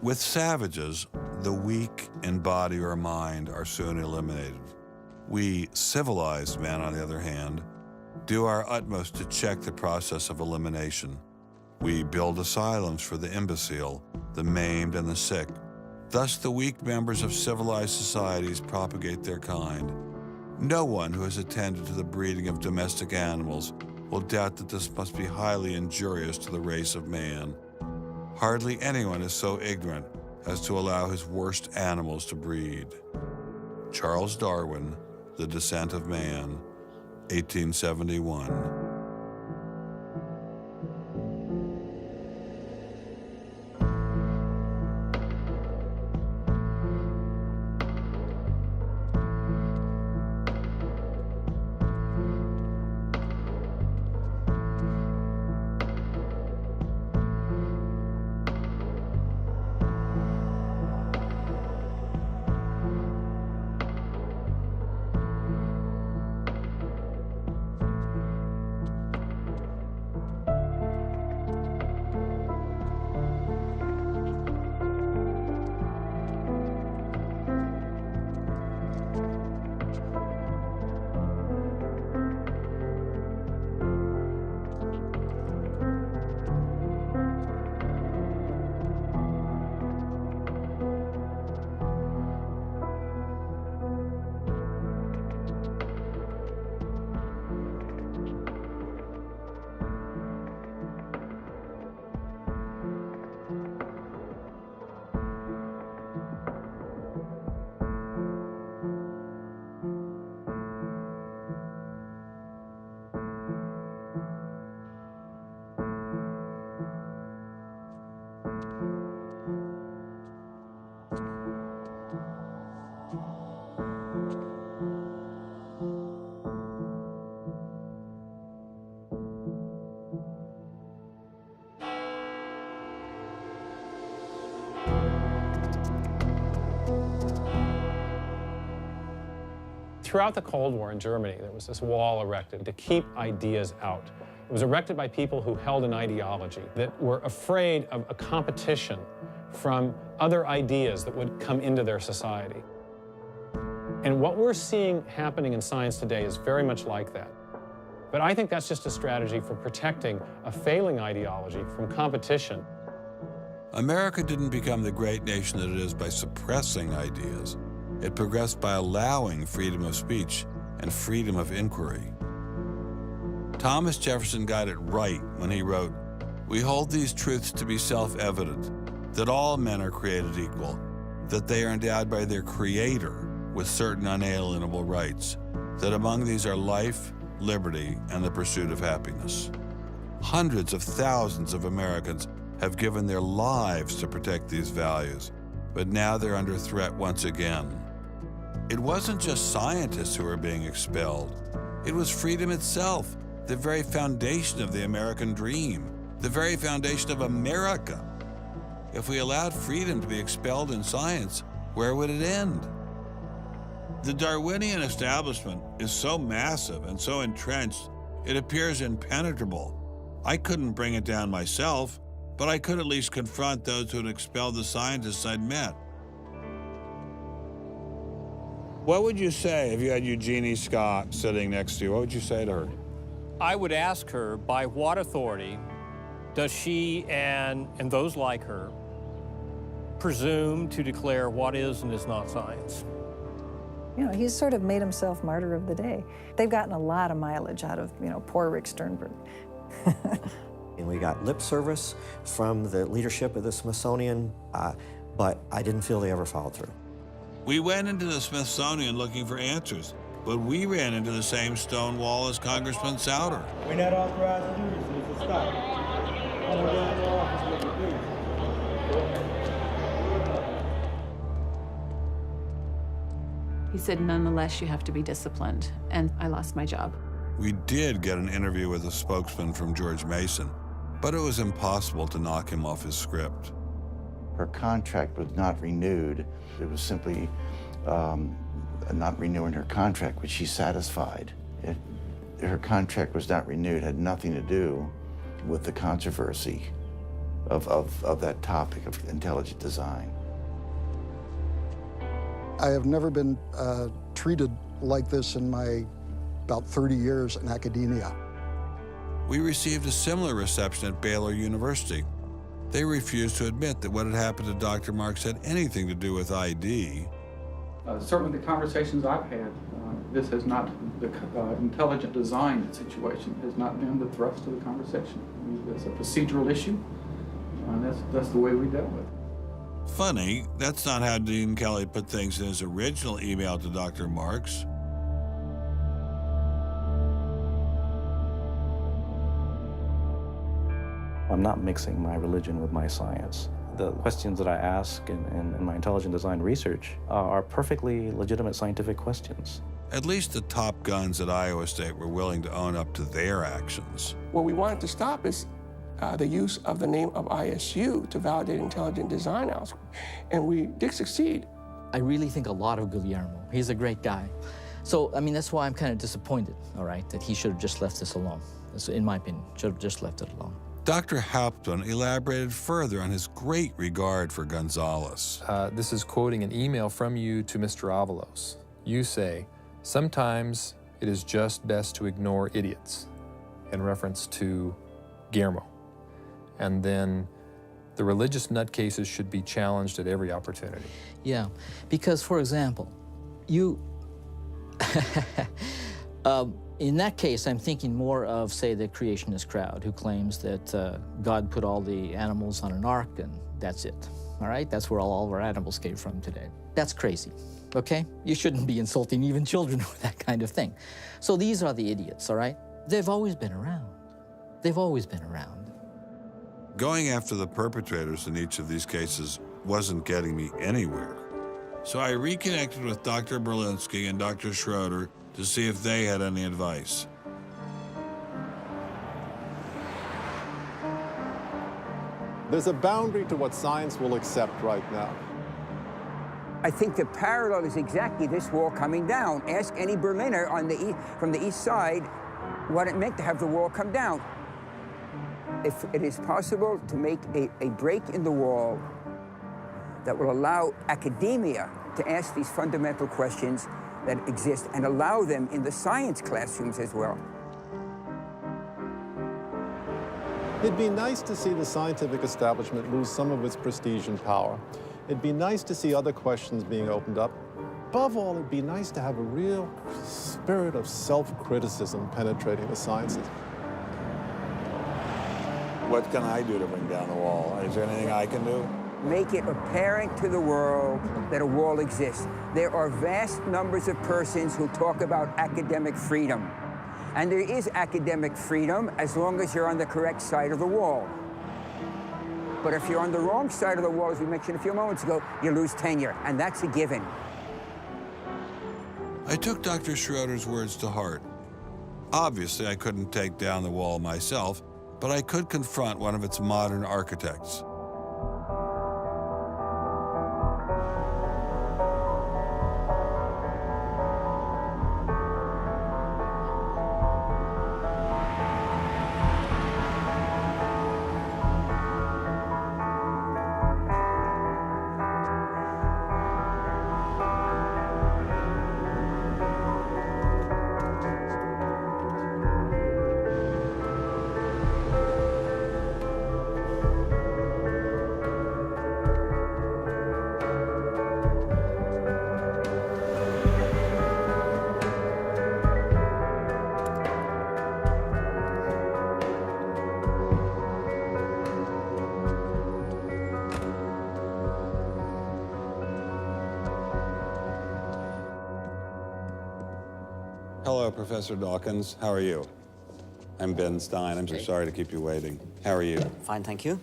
With savages, the weak in body or mind are soon eliminated. We civilized men, on the other hand, do our utmost to check the process of elimination. We build asylums for the imbecile, the maimed, and the sick. Thus, the weak members of civilized societies propagate their kind. No one who has attended to the breeding of domestic animals will doubt that this must be highly injurious to the race of man. Hardly anyone is so ignorant as to allow his worst animals to breed. Charles Darwin, The Descent of Man, 1871. Throughout the Cold War in Germany, there was this wall erected to keep ideas out. It was erected by people who held an ideology, that were afraid of a competition from other ideas that would come into their society. And what we're seeing happening in science today is very much like that. But I think that's just a strategy for protecting a failing ideology from competition. America didn't become the great nation that it is by suppressing ideas. It progressed by allowing freedom of speech and freedom of inquiry. Thomas Jefferson got it right when he wrote, "We hold these truths to be self-evident, that all men are created equal, that they are endowed by their Creator with certain unalienable rights, that among these are life, liberty, and the pursuit of happiness." Hundreds of thousands of Americans have given their lives to protect these values, but now they're under threat once again. It wasn't just scientists who were being expelled. It was freedom itself, the very foundation of the American dream, the very foundation of America. If we allowed freedom to be expelled in science, where would it end? The Darwinian establishment is so massive and so entrenched, it appears impenetrable. I couldn't bring it down myself, but I could at least confront those who had expelled the scientists I'd met. What would you say if you had Eugenie Scott sitting next to you? What would you say to her? I would ask her, by what authority does she and those like her presume to declare what is and is not science? You know, he's sort of made himself martyr of the day. They've gotten a lot of mileage out of, poor Rick Sternberg. And we got lip service from the leadership of the Smithsonian, but I didn't feel they ever followed through. We went into the Smithsonian looking for answers, but we ran into the same stone wall as Congressman Souter. We're not authorized to do this, Mr. Scott. Come on down to the office with me, please. He said, nonetheless, you have to be disciplined, and I lost my job. We did get an interview with a spokesman from George Mason, but it was impossible to knock him off his script. Her contract was not renewed. It was simply not renewing her contract, which she's satisfied. Her contract was not renewed, had nothing to do with the controversy. of that topic of intelligent design. I have never been treated like this in my about 30 years in academia. We received a similar reception at Baylor University. They refused to admit that what had happened to Dr. Marks had anything to do with ID. Certainly the conversations I've had, this has not, the intelligent design situation has not been the thrust of the conversation. It's a procedural issue, and that's the way we dealt with it. Funny, that's not how Dean Kelly put things in his original email to Dr. Marks. I'm not mixing my religion with my science. The questions that I ask in my intelligent design research are perfectly legitimate scientific questions. At least the top guns at Iowa State were willing to own up to their actions. What we wanted to stop is the use of the name of ISU to validate intelligent design elsewhere, and we did succeed. I really think a lot of Guillermo. He's a great guy. So, I mean, that's why I'm kind of disappointed, all right, that he should have just left this alone. So, in my opinion, should have just left it alone. Dr. Hauptmann elaborated further on his great regard for Gonzalez. This is quoting an email from you to Mr. Avalos. You say, "Sometimes it is just best to ignore idiots," in reference to Guillermo. And then the religious nutcases should be challenged at every opportunity. Yeah, because, for example, you... in that case, I'm thinking more of, say, the creationist crowd who claims that God put all the animals on an ark and that's it, all right? That's where all of our animals came from today. That's crazy, okay? You shouldn't be insulting even children with that kind of thing. So these are the idiots, all right? They've always been around. They've always been around. Going after the perpetrators in each of these cases wasn't getting me anywhere. So I reconnected with Dr. Berlinski and Dr. Schroeder to see if they had any advice. There's a boundary to what science will accept right now. I think the parallel is exactly this wall coming down. Ask any Berliner on from the east side what it meant to have the wall come down. If it is possible to make a break in the wall that will allow academia to ask these fundamental questions that exist and allow them in the science classrooms as well. It'd be nice to see the scientific establishment lose some of its prestige and power. It'd be nice to see other questions being opened up. Above all, it'd be nice to have a real spirit of self-criticism penetrating the sciences. What can I do to bring down the wall? Is there anything I can do? Make it apparent to the world that a wall exists. There are vast numbers of persons who talk about academic freedom. And there is academic freedom as long as you're on the correct side of the wall. But if you're on the wrong side of the wall, as we mentioned a few moments ago, you lose tenure, and that's a given. I took Dr. Schroeder's words to heart. Obviously, I couldn't take down the wall myself, but I could confront one of its modern architects. Hello, Professor Dawkins. How are you? I'm Ben Stein. I'm so sorry to keep you waiting. How are you? Fine, thank you.